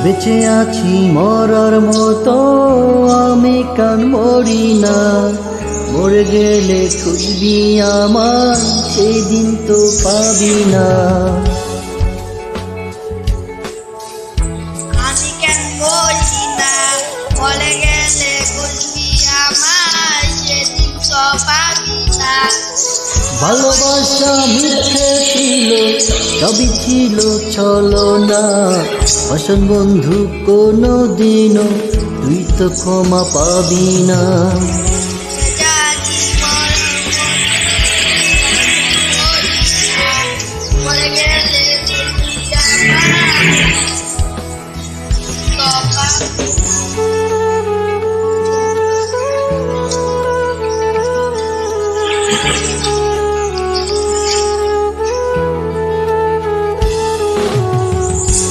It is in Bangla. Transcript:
বেঁচে আছি মরার মতো আমি কান মরি না, মরে গেলে খুঁজবি আমার সেদিন তো পাবি না। আমি কেন মরি না, মরে গেলে খুঁজবি আমায় সেদিন তো পাবি না। ভালোবাসা মিথ্যে ছিল, সবই ছিল ছলনা, আসল বন্ধু কোনো দিনও তুই তো ক্ষমা পাবি না।